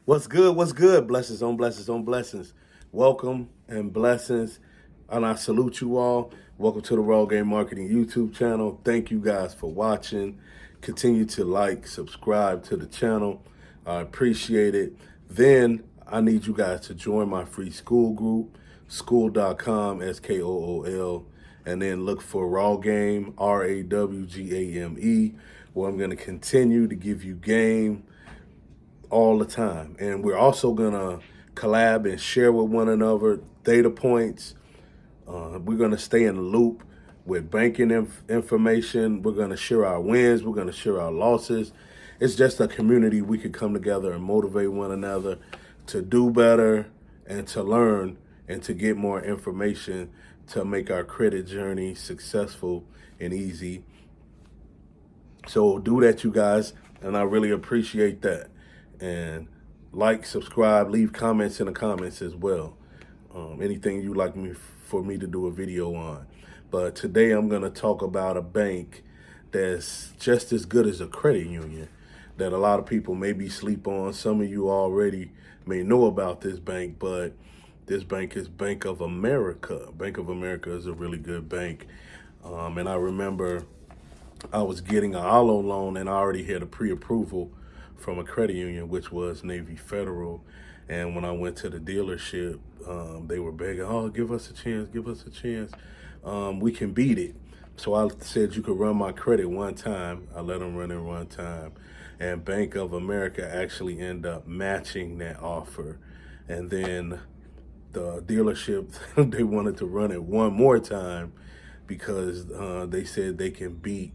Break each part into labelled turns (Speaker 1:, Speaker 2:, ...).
Speaker 1: What's good? What's good? Blessings on blessings on blessings. Welcome and blessings. And I salute you all. Welcome to the Raw Game Marketing YouTube channel. Thank you guys for watching. Continue to like, subscribe to the channel. I appreciate it. Then I need you guys to join my free school group, skool.com, SKOOL, and then look for Raw Game, RAWGAME, where I'm going to continue to give you game all the time. And we're also going to collab and share with one another data points. We're going to stay in the loop with banking information. We're going to share our wins. We're going to share our losses. It's just a community we can come together and motivate one another to do better and to learn and to get more information to make our credit journey successful and easy. So do that, you guys, and I really appreciate that. And like, subscribe, leave comments in the comments as well. Anything you like for me to do a video on. But today I'm going to talk about a bank that's just as good as a credit union that a lot of people maybe sleep on. Some of you already may know about this bank, but this bank is Bank of America. Bank of America is a really good bank. And I remember I was getting an auto loan and I already had a pre-approval from a credit union, which was Navy Federal. And when I went to the dealership, they were begging, oh, give us a chance, give us a chance. We can beat it. So I said you could run my credit one time. I let them run it one time. And Bank of America actually ended up matching that offer. And then the dealership, they wanted to run it one more time because they said they can beat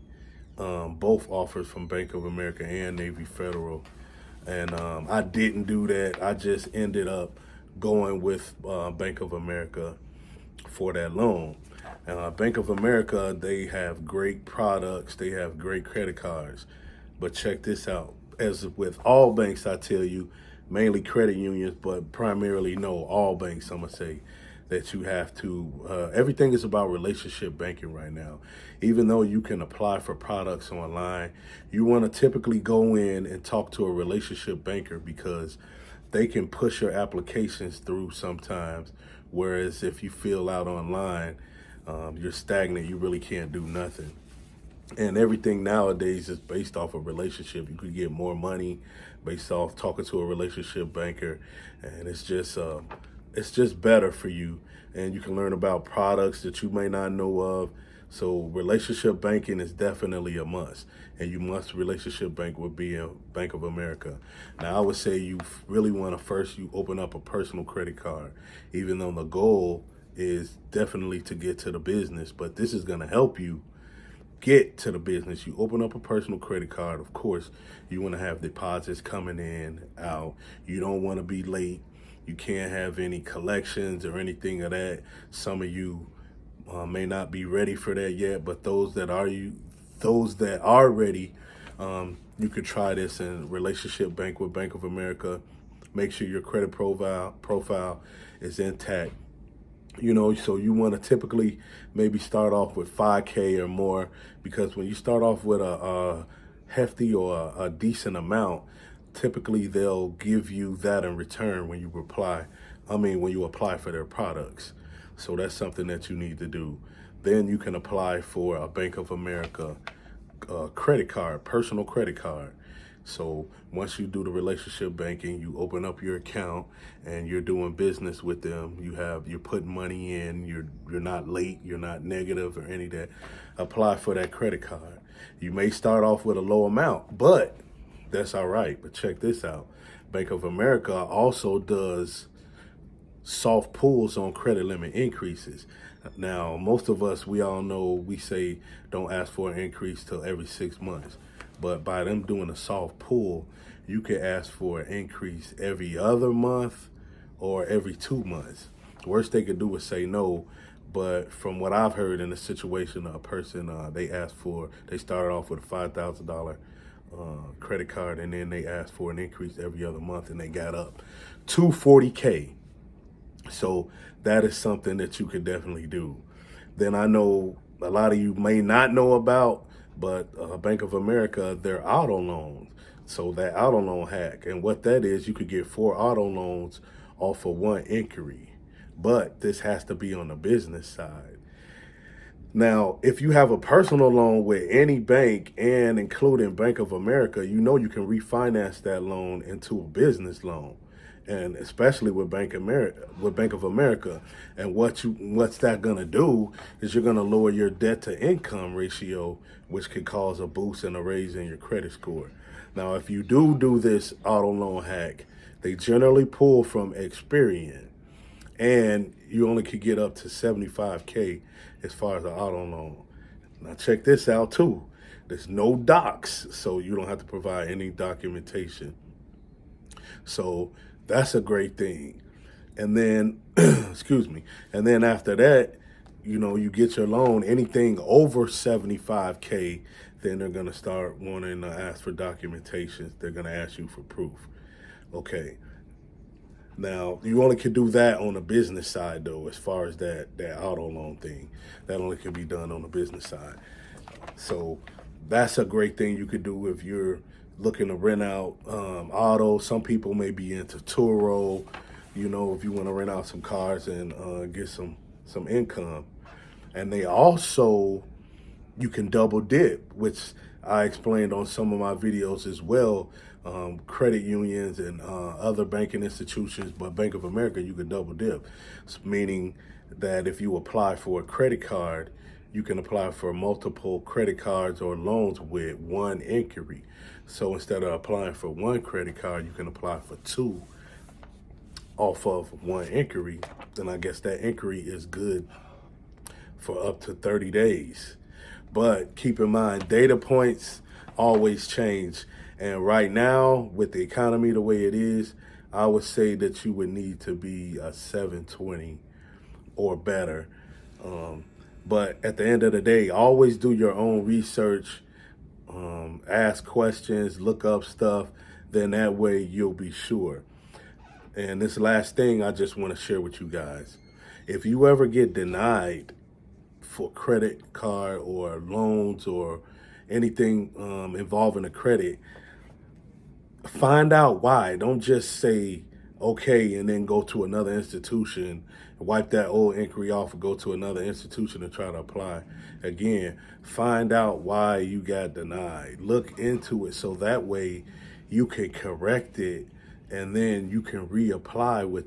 Speaker 1: both offers from Bank of America and Navy Federal. And I didn't do that. I just ended up going with Bank of America for that loan. Bank of America, they have great products. They have great credit cards. But check this out. As with all banks, I tell you, mainly credit unions, but primarily no, all banks, I'm going to say, that you have to, everything is about relationship banking right now. Even though you can apply for products online, you want to typically go in and talk to a relationship banker because they can push your applications through sometimes. Whereas if you fill out online, you're stagnant, you really can't do nothing. And everything nowadays is based off a relationship. You could get more money based off talking to a relationship banker, and it's just better for you. And you can learn about products that you may not know of. So relationship banking is definitely a must, and you must relationship bank with Bank of America. Now, I would say you really want to first you open up a personal credit card, even though the goal is definitely to get to the business. But this is going to help you get to the business. You open up a personal credit card. Of course, you want to have deposits coming in, out. You don't want to be late. You can't have any collections or anything of that. Some of you may not be ready for that yet, but those that are ready, you could try this in relationship bank with Bank of America. Make sure your credit profile is intact. So you want to typically maybe start off with 5K or more, because when you start off with a hefty or a decent amount, typically they'll give you that in return when you apply for their products. So that's something that you need to do. Then you can apply for a Bank of America credit card, personal credit card. So once you do the relationship banking, you open up your account and you're doing business with them. You're putting money in. You're not late. You're not negative or any of that. Apply for that credit card. You may start off with a low amount, but that's all right. But check this out. Bank of America also does soft pulls on credit limit increases. Now, most of us, we all know, we say don't ask for an increase till every 6 months. But by them doing a soft pull, you can ask for an increase every other month or every 2 months. Worst they could do is say no. But from what I've heard in a situation, a person, they started off with a $5,000 credit card, and then they asked for an increase every other month, and they got up to $40K. So that is something that you could definitely do. Then I know a lot of you may not know about, but Bank of America, their auto loans. So that auto loan hack, and what that is, you could get 4 auto loans off of 1 inquiry, but this has to be on the business side. Now, if you have a personal loan with any bank and including Bank of America, you know you can refinance that loan into a business loan. And especially with Bank of America. And what's that gonna do is you're gonna lower your debt to income ratio, which could cause a boost and a raise in your credit score. Now, if you do this auto loan hack, they generally pull from Experian, and you only could get up to 75K as far as the auto loan. Now check this out too. There's no docs, so you don't have to provide any documentation. So that's a great thing. And then, excuse me, and then after that, you get your loan, anything over 75K, then they're gonna start wanting to ask for documentation. They're gonna ask you for proof. Okay. Now, you only can do that on the business side, though, as far as that auto loan thing. That only can be done on the business side. So that's a great thing you could do if you're looking to rent out auto. Some people may be into Turo, if you want to rent out some cars and get some income. And they also, you can double dip, which I explained on some of my videos as well. Credit unions and other banking institutions, but Bank of America, you can double dip, meaning that if you apply for a credit card, you can apply for multiple credit cards or loans with 1 inquiry. So instead of applying for 1 credit card, you can apply for 2 off of 1 inquiry. Then I guess that inquiry is good for up to 30 days. But keep in mind, data points always change. And right now, with the economy the way it is, I would say that you would need to be a 720 or better. But at the end of the day, always do your own research, ask questions, look up stuff. Then that way you'll be sure. And this last thing I just want to share with you guys. If you ever get denied for credit card or loans or anything involving a credit, find out why. Don't just say okay and then go to another institution, wipe that old inquiry off and go to another institution and try to apply again. Find out why you got denied. Look into it so that way you can correct it, and then you can reapply with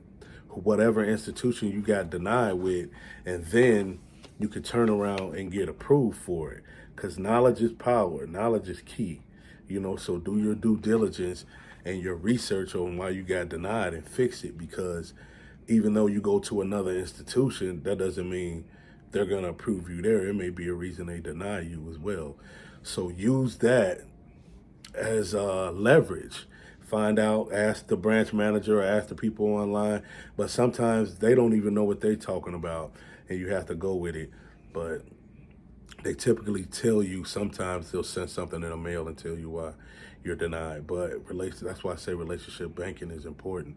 Speaker 1: whatever institution you got denied with, and then you can turn around and get approved for it. Because knowledge is power. Knowledge is key. So do your due diligence and your research on why you got denied and fix it, because even though you go to another institution, that doesn't mean they're going to approve you there. It may be a reason they deny you as well. So use that as leverage. Find out, ask the branch manager or ask the people online. But sometimes they don't even know what they're talking about, and you have to go with it. But they typically tell you, sometimes they'll send something in the mail and tell you why you're denied. But that's why I say relationship banking is important.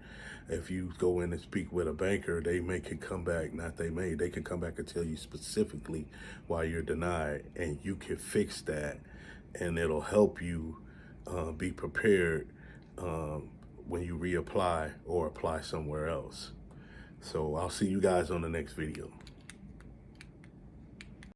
Speaker 1: If you go in and speak with a banker, they can come back, they can come back and tell you specifically why you're denied, and you can fix that, and it'll help you be prepared when you reapply or apply somewhere else. So I'll see you guys on the next video.